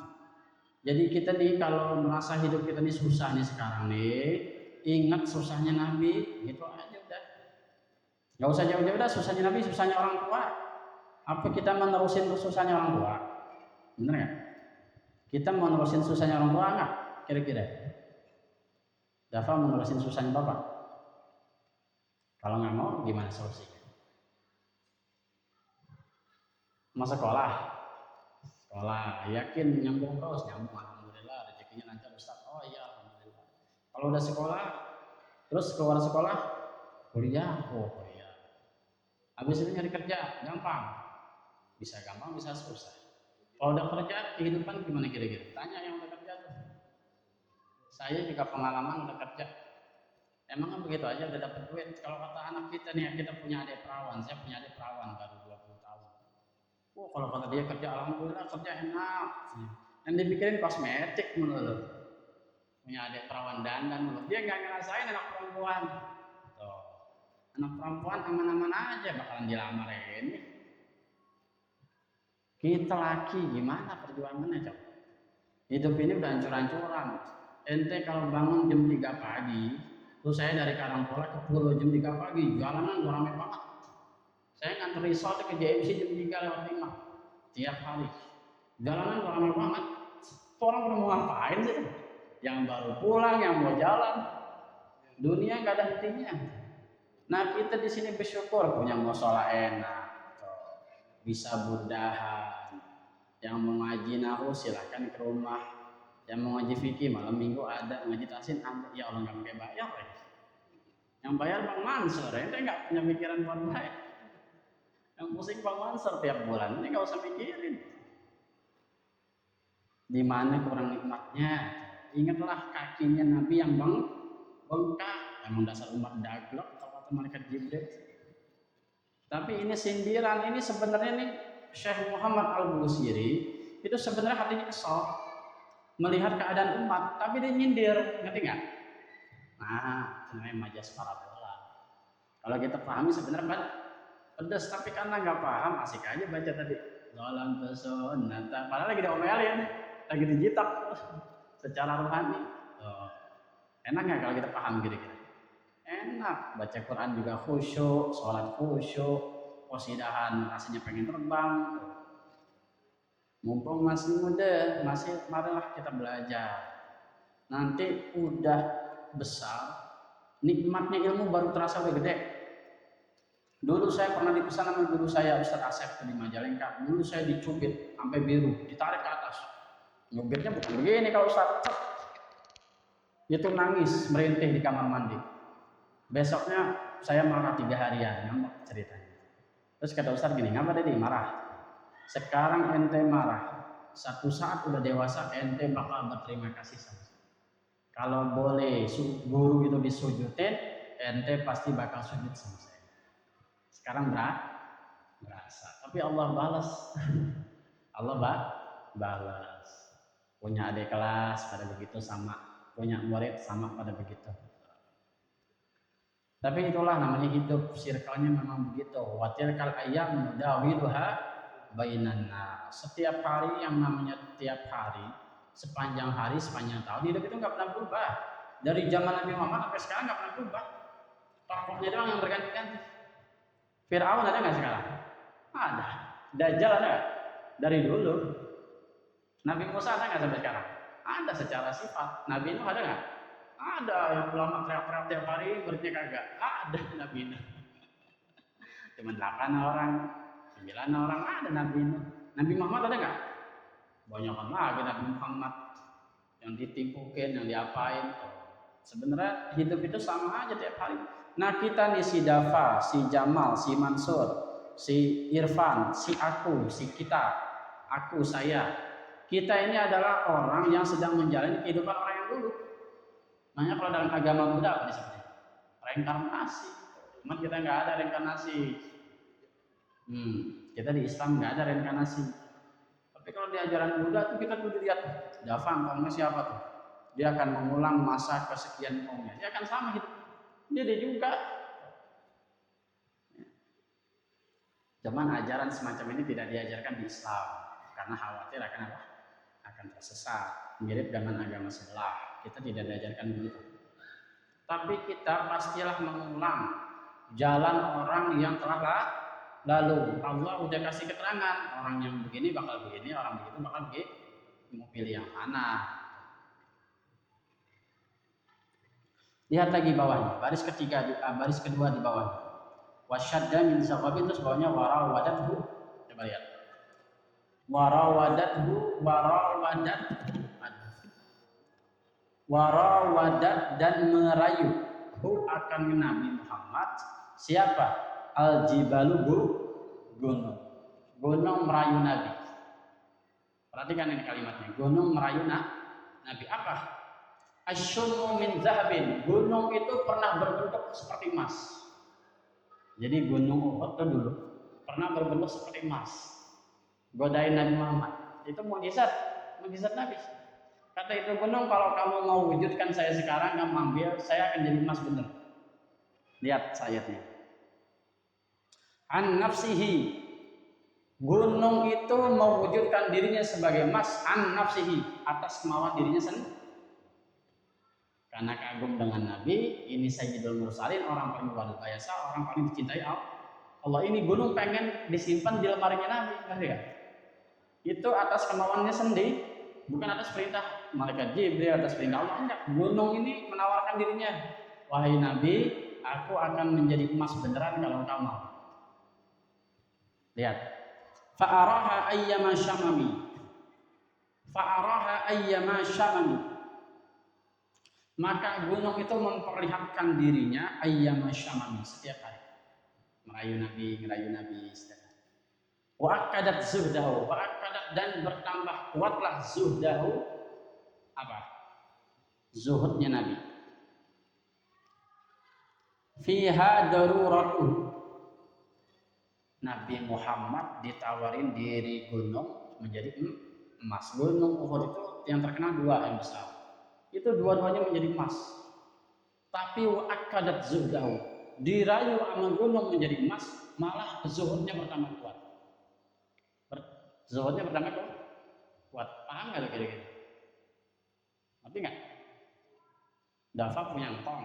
Jadi kita nih kalau merasa hidup kita ini susah nih sekarang nih, ingat susahnya Nabi, gitu aja udah. Gak usah jauh-jauh dah, susahnya Nabi, susahnya orang tua. Apa kita menerusin susahnya orang tua? Bener nggak? Kita mau nerusin susahnya orang tua nggak? Kira-kira? Dafa mau nerusin susahnya bapak? Kalau nggak mau, gimana solusinya? Mau sekolah? Sekolah, yakin nyambung terus, nyambung alhamdulillah, rezekinya lancar Ustaz. Oh iya alhamdulillah. Kalau udah sekolah, terus keluar sekolah, kuliah, kuliah. Habis itu nyari kerja, gampang. Bisa gampang, bisa susah. Kalau udah kerja, kehidupan gimana kira-kira? Tanya yang udah kerja tuh. Saya juga pengalaman udah kerja. Emang begitu aja udah dapet duit. Kalau kata anak kita nih, kita punya adik perawan. Saya punya adik perawan baru 20 tahun. Kalau kata dia kerja, alhamdulillah kerja enak. Yang dipikirin kosmetik menurut. Punya adik perawan dandan menurut. Dia nggak ngerasain anak perempuan. Tuh. Anak perempuan aman-aman aja bakalan dilamar ini. Kita laki gimana perjuangannya coba? Hidup ini udah hancur-hancuran. Ente kalau bangun jam 3 pagi, terus saya dari Karangpola ke Pulau jam 3 pagi, jalanan udah rame banget. Saya nganter resort ke JMC jam 3:05 tiap hari. Jalanan udah rame banget. Orang pada mau ngapain sih? Yang baru pulang, yang mau jalan. Dunia nggak ada hentinya. Nah kita di sini bersyukur punya musola enak. Bisa burdahan. Yang mau ngaji nahu silahkan ke rumah. Yang mau ngaji fikih malam minggu ada, ngaji tasin ada. Ya Allah nggak pakai bayar ya. Yang bayar Bang Mansur, ente nggak punya pikiran buat bayar. Yang pusing Bang Mansur tiap bulan, ini nggak usah mikirin. Di mana kurang nikmatnya? Ingatlah kakinya Nabi yang bengkak. Emang dasar umat daglok kalau kata malaikat Jibril. Tapi ini sindiran, ini sebenarnya nih Syekh Muhammad Al-Busri itu sebenarnya hatinya kesal melihat keadaan umat, tapi dia nyindir, ngerti nggak? Nah, namanya majas parabola. Kalau kita pahami sebenarnya pedas, tapi karena nggak paham, asik aja baca tadi. Dalam pesona, padahal lagi diomelin, lagi dijitak secara rohani. Enak nggak kalau kita paham kira-kira? Enak, baca Quran juga khusyuk, sholat khusyuk, qasidahan rasanya pengen terbang. Mumpung masih muda, marilah kita belajar. Nanti udah besar, nikmatnya ilmu baru terasa udah gede. Dulu saya pernah dipesan sama guru saya Ustaz Asep di Majalengka. Dulu saya dicubit sampai biru, ditarik ke atas. Nyubitnya bukan begini kalau Ustaz. Itu nangis merintih di kamar mandi. Besoknya saya marah 3 harian, ngambek ceritanya. Terus kata Ustaz gini, ngapa tadi marah? Sekarang ente marah, satu saat udah dewasa ente bakal berterima kasih sama saya. Kalau boleh guru itu disujudin, ente pasti bakal sujud sama saya. Sekarang berasa, tapi Allah balas. Allah balas. Punya adik kelas pada begitu sama, punya murid sama pada begitu. Tapi itulah namanya hidup, circle-nya memang begitu. Wa tilkal ayyam nudawiluha bainan nas. Setiap hari yang namanya tiap hari, sepanjang hari, sepanjang tahun, hidup itu nggak pernah berubah. Dari zaman Nabi Muhammad sampai sekarang nggak pernah berubah. Tokohnya doang yang berganti-ganti. Fir'aun ada nggak sekarang? Ada. Dajjal ada nggak? Dari dulu. Nabi Musa ada nggak sampai sekarang? Ada secara sifat. Nabi Nuh ada nggak? Ada. Yang ulama teriak-teriak tiap hari, muridnya kagak. Ada Nabi Nuh. Cuma 8 orang, 9 orang ada Nabi Nuh. Nabi Muhammad ada nggak? Banyakan lagi Nabi Muhammad yang ditimpukin, yang diapain. Sebenarnya hidup itu sama aja tiap hari. Nah kita nih si Dava, si Jamal, si Mansur, si Irfan, si aku, si kita, aku, saya. Kita ini adalah orang yang sedang menjalani kehidupan orang yang dulu. Makanya kalau dalam agama Buddha apa disebutnya? Reinkarnasi. Cuma kita nggak ada reinkarnasi. Kita di Islam nggak ada reinkarnasi. Tapi kalau di ajaran Buddha tuh kita kudu lihat, Dava kaumnya siapa tuh? Dia akan mengulang masa kesekian kaumnya. Dia akan sama gitu. Dia juga. Cuman ajaran semacam ini tidak diajarkan di Islam karena khawatir akan apa? Akan tersesat. Mirip dengan agama sebelah. Kita tidak diajarkan begitu. Tapi kita pastilah mengulang jalan orang yang telah lalu. Allah udah kasih keterangan, orang yang begini bakal begini, orang begitu bakal begini. Mau pilih yang mana? Lihat lagi bawahnya, baris kedua di bawah. Wasyadda min saqabin, terus bawahnya warawadathu. Coba lihat. Warawadat dan merayu akan Nabi Muhammad. Siapa? Al-jibalu gunung merayu Nabi. Perhatikan ini kalimatnya, gunung merayu Nabi. Apa? Asyumu min zahabin. Gunung itu pernah berbentuk seperti emas. Jadi gunung Uhud itu dulu pernah berbentuk seperti emas. Godain Nabi Muhammad. Itu mukjizat Nabi. Kata itu gunung, kalau kamu mau wujudkan saya sekarang, kamu ambil, saya akan jadi emas bener. Lihat ayatnya. An nafsihi. Gunung itu mewujudkan dirinya sebagai emas. An nafsihi, atas kemauan dirinya sendiri. Karena kagum dengan Nabi, ini Sayyidul Mursalin, orang paling luar biasa, orang paling dicintai Allah. Ini gunung pengen disimpan di lemarinya Nabi, ngerti gak? Itu atas kemauannya sendiri, bukan atas perintah malaikat Jibril, atas perintah Allah. Enggak. Gunung ini menawarkan dirinya, wahai Nabi, aku akan menjadi emas beneran kalau kau mau. Lihat, fa'araha ayyama syamami. Maka gunung itu memperlihatkan dirinya ayyama syamami setiap hari. Ngerayu Nabi setiap hari. Wa akadat zuhdahu, dan bertambah kuatlah zuhdahu. Apa? Zuhudnya Nabi. Fiha daruratu. Nabi Muhammad ditawarin diri gunung menjadi emas. Gunung Uhud itu yang terkenal 2 yang besar. Itu dua-duanya menjadi emas. Tapi akadat zuhdahu, dirayu sama gunung menjadi emas, malah zuhudnya bertambah kuat. Zuhudnya bertambah kuat. Paham nggak kira-kira? Ngerti nggak? Dava punya engkong,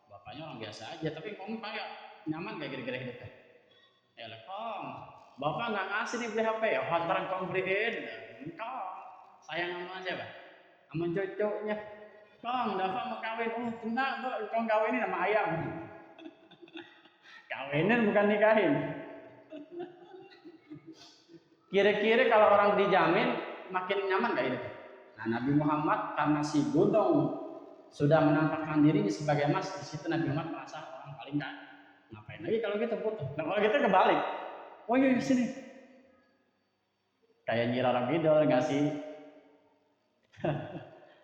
bapaknya orang biasa aja, tapi engkong kayak nyaman kayak kira-kira hidupnya. Ya lekong, bapak nggak ngasih nih beli HP, ya hantar engkong beliin. Engkong, sayang sama siapa? Sama cucunya. Kong, Dava mau kawin. Oh, tenang, kong kawinin sama ayam. Kawinin bukan nikahin. Kira-kira kalau orang dijamin makin nyaman gak itu? Nah, Nabi Muhammad karena si gunung sudah menampakkan dirinya sebagai emas, di situ Nabi Muhammad merasa orang paling Ngapain lagi kalau gitu foto? Nah kalau gitu kebalik. Oh iya sini. Kayak Nyi Roro Kidul nggak sih?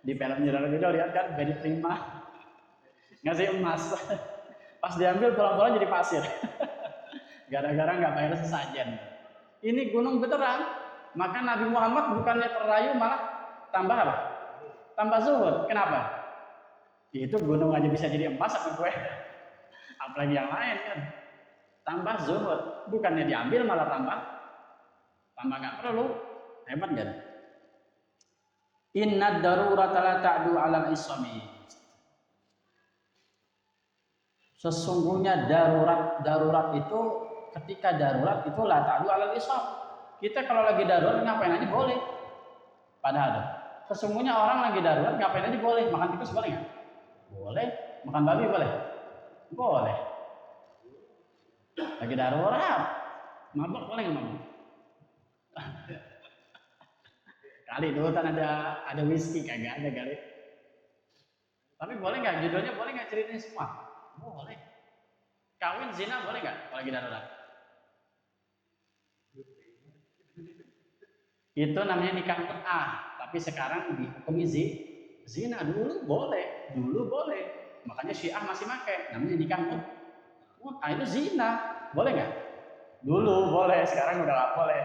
Di film Nyi Roro Kidul lihat kan bedi prima ngasih emas. Pas diambil pulang-pulang jadi pasir. Gara-gara nggak bayar sesajen. Ini gunung beneran. Maka Nabi Muhammad bukannya terayu malah tambah apa? Tambah zuhud. Kenapa? Itu gunung aja bisa jadi emas apa gue? Apalagi yang lain kan. Tambah zuhud. Bukannya diambil malah tambah nggak perlu. Hebat kan? Inna darurata la ta'du 'alal ismi. Sesungguhnya darurat itu ketika darurat itu la ta'du 'alal ismi. Kita kalau lagi darurat ngapain aja boleh. Padahal sesungguhnya orang lagi darurat ngapain aja boleh. Makan tikus boleh nggak? Boleh. Makan babi boleh? Boleh. Lagi darurat. Mabuk boleh nggak mabuk? Kali dulu kan ada whisky kagak ada kali. Tapi boleh nggak judulnya boleh nggak ceritain semua? Boleh. Kawin zina boleh nggak kalau lagi darurat? Itu namanya nikah mut'ah. Tapi sekarang dihukumi zina. Dulu boleh. Makanya Syiah masih pakai namanya nikah mut'ah. Itu zina. Boleh nggak? Dulu boleh, sekarang udah nggak boleh.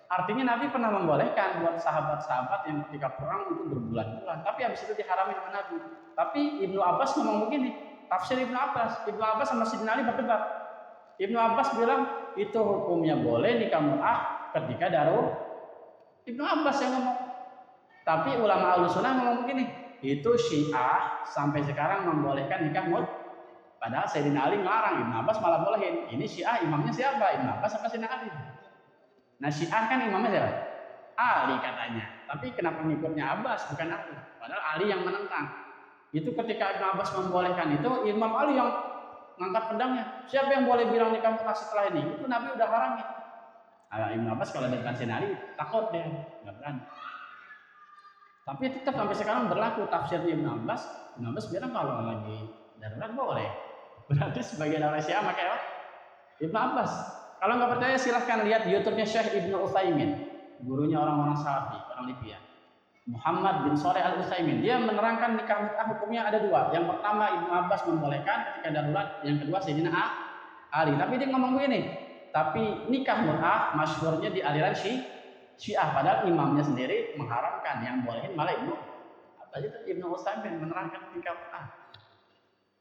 Artinya Nabi pernah membolehkan buat sahabat-sahabat yang ketika perang itu berbulan-bulan, tapi habis itu diharamin sama Nabi. Tapi Ibnu Abbas ngomong begini, tafsir Ibnu Abbas sama Sidina Ali berdebat. Ibnu Abbas bilang itu hukumnya boleh nikah mut'ah ketika darurat. Ibnu Abbas yang ngomong. Tapi ulama Ahlussunnah ngomong begini, itu Syiah sampai sekarang membolehkan nikah mut'ah. Padahal Sayyidina Ali melarang, Ibnu Abbas malah bolehin. Ini Syiah imamnya siapa? Ibnu Abbas apa Sayyidina Ali? Nah Syiah kan imamnya siapa? Ali katanya. Tapi kenapa ngikutnya Abbas bukan Ali? Padahal Ali yang menentang. Itu ketika Ibnu Abbas membolehkan itu, Imam Ali yang ngangkat pedangnya. Siapa yang boleh bilang nikah mut'ah setelah ini? Itu Nabi udah haramnya. Ibnu Abbas kalau depan Sayyidina Ali takut dia, nggak berani. Tapi tetap sampai sekarang berlaku tafsirnya Ibnu Abbas. Ibnu Abbas bilang kalau lagi darurat boleh. Berarti sebagian orang Syiah pakai apa? Ibnu Abbas. Kalau nggak percaya silahkan lihat YouTube-nya Syekh Ibnu Utsaimin, gurunya orang-orang Salafi, orang Libya. Muhammad bin Shalih Al Utsaimin. Dia menerangkan nikah mut'ah hukumnya ada dua. Yang pertama Ibnu Abbas membolehkan ketika darurat, yang kedua Sayyidina Ali. Tapi dia ngomong begini, tapi nikah mut'ah masyhurnya di aliran Syiah, padahal imamnya sendiri mengharamkan, yang bolehin malah Ibnu Utsaimin menerangkan nikah mut'ah.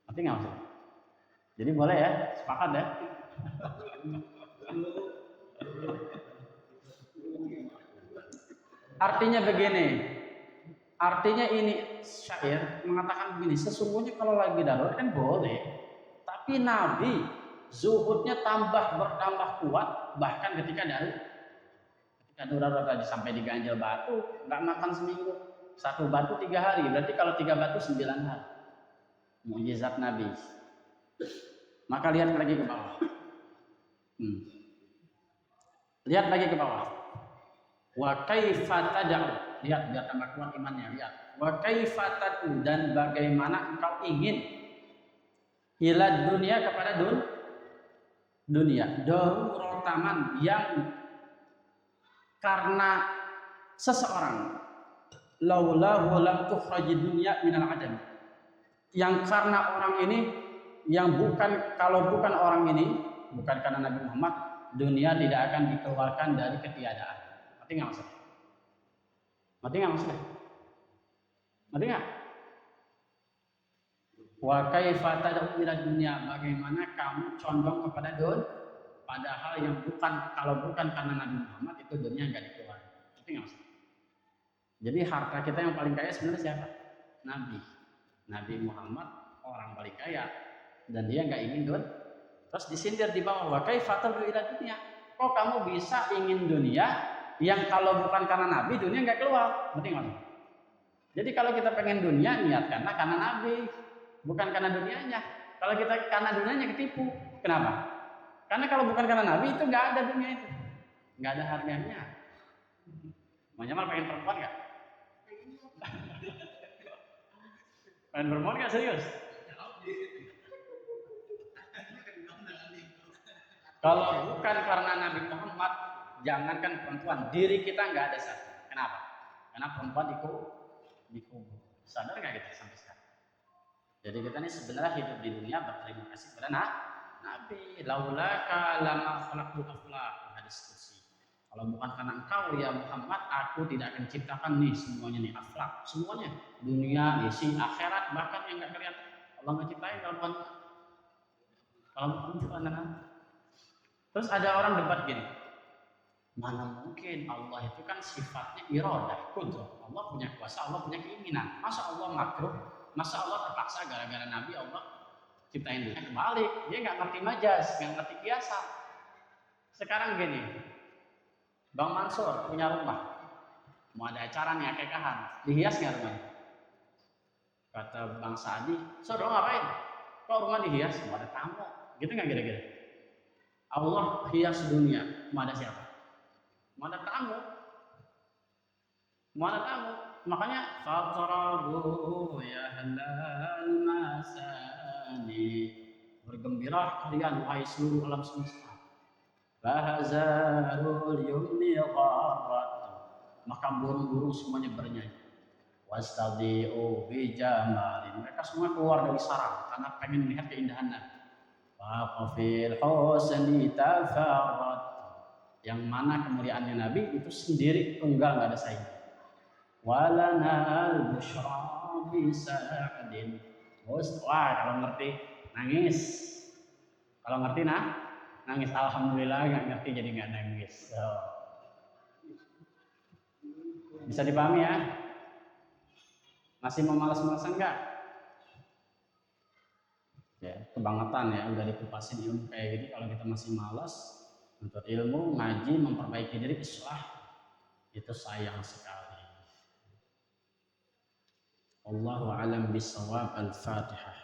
Ngerti nggak maksudnya? Jadi boleh ya, sepakat ya. Artinya begini, artinya ini syair mengatakan begini, sesungguhnya kalau lagi darurat kan boleh, tapi Nabi zuhudnya bertambah kuat bahkan ketika darurat tadi sampai diganjel batu, nggak makan seminggu, satu batu 3 hari, berarti kalau 3 batu 9 hari. Mukjizat Nabi. Maka lihat lagi ke bawah. Lihat lagi ke bawah. Wa kaifa tad'u, lihat biar tambah kuat imannya, lihat. Wa kaifa tad'u, dan bagaimana engkau ingin ila dunia kepada dunia, darurataman yang karena seseorang laulahu lam tukhrajid dunya minal adam, yang karena orang ini yang kalau bukan orang ini, bukan karena Nabi Muhammad, dunia tidak akan dikeluarkan dari ketiadaan. Ngerti nggak maksudnya? Ngerti nggak? Wa kaifa tad'u ila dunya, bagaimana kamu condong kepada padahal yang kalau bukan karena Nabi Muhammad itu dunia nggak dikeluarkan. Ngerti nggak maksudnya? Jadi harta kita yang paling kaya sebenarnya siapa? Nabi Muhammad orang paling kaya, dan dia nggak ingin terus disindir di bawah, wa kaifa tad'u ila dunya, kok kamu bisa ingin dunia yang kalau bukan karena Nabi dunia nggak keluar. Ngerti nggak? Jadi kalau kita pengen dunia, niatkanlah karena Nabi, bukan karena dunianya. Kalau kita karena dunianya ketipu. Kenapa? Karena kalau bukan karena Nabi itu nggak ada dunia itu, nggak ada harganya. Mau Jamal pengen perempuan nggak? Pengen perempuan nggak serius? Kalau bukan karena Nabi Muhammad, jangankan perempuan, diri kita nggak ada satu. Kenapa? Karena perempuan dikubur. Sadar nggak kita sampai sekarang? Jadi kita ini sebenarnya hidup di dunia berterima kasih kepada Nabi. Laulaka lama khalaqtul aflaq, hadis kursi. Kalau bukan karena engkau ya Muhammad, aku tidak akan ciptakan nih semuanya nih akhlak, semuanya, dunia, isi akhirat, bahkan yang nggak kelihatan. Allah nggak ciptain kalau bukan ciptaan. Terus ada orang debat gini, mana mungkin Allah itu kan sifatnya iradah, kudrah. Allah punya kuasa, Allah punya keinginan. Masa Allah makruh? Masa Allah terpaksa gara-gara Nabi Allah ciptain dunia? Kebalik, dia nggak ngerti majas, nggak ngerti kiasan. Sekarang gini, Bang Mansur punya rumah, mau ada acara nih akekahan, dihias nggak rumahnya? Kata Bang Sadi, saudara ngapain? Kok rumah dihias? Mau ada tamu, gitu nggak kira-kira? Allah hias dunia, mau ada siapa? Mau ada tamu. Mau ada tamu. Makanya fatarabu ya halal masani. Bergembira kalian wahai seluruh alam semesta. Bahazarul yumni gharrat. Maka burung-burung semuanya bernyanyi. Wastadi'u bijamalin. Mereka semua keluar dari sarang karena pengen melihat keindahan Nabi. Waqafil husni tafarrat, yang mana kemuliaannya Nabi itu sendiri tunggal, nggak ada saing. Walanal busyra bisa'din. Wah, kalau ngerti nangis, kalau ngerti nangis. Alhamdulillah nggak ngerti jadi nggak nangis. Bisa dipahami ya? Masih mau malas-malasan nggak? Ya, kebangetan ya, udah dikupasin ilmu kayak gini. Kalau kita masih malas untuk ilmu, ngaji, memperbaiki diri, islah, itu sayang sekali. Allahu a'lam bishawab. Al-Fatihah.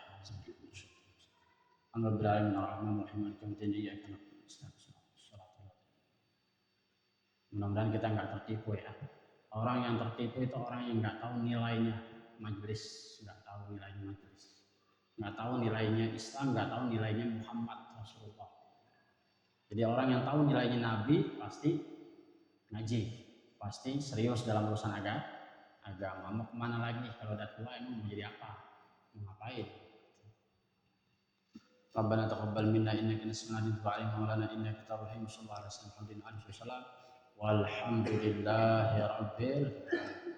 Mudah-mudahan kita nggak tertipu ya. Orang yang tertipu itu orang yang nggak tahu nilainya majelis, nggak tahu nilainya majelis, nggak tahu nilainya Islam, nggak tahu nilainya Muhammad Rasulullah. Jadi orang yang tahu nilainya Nabi pasti ngaji, pasti serius dalam urusan agama. Mau kemana lagi kalau udah tua, emang mau jadi apa? Mau ngapain? Rabbana taqabbal minna innaka antas samiul alim wa lana innaka tawwabur rahim. Sallallahu alaihi wasallam. Walhamdulillahi rabbil alamin.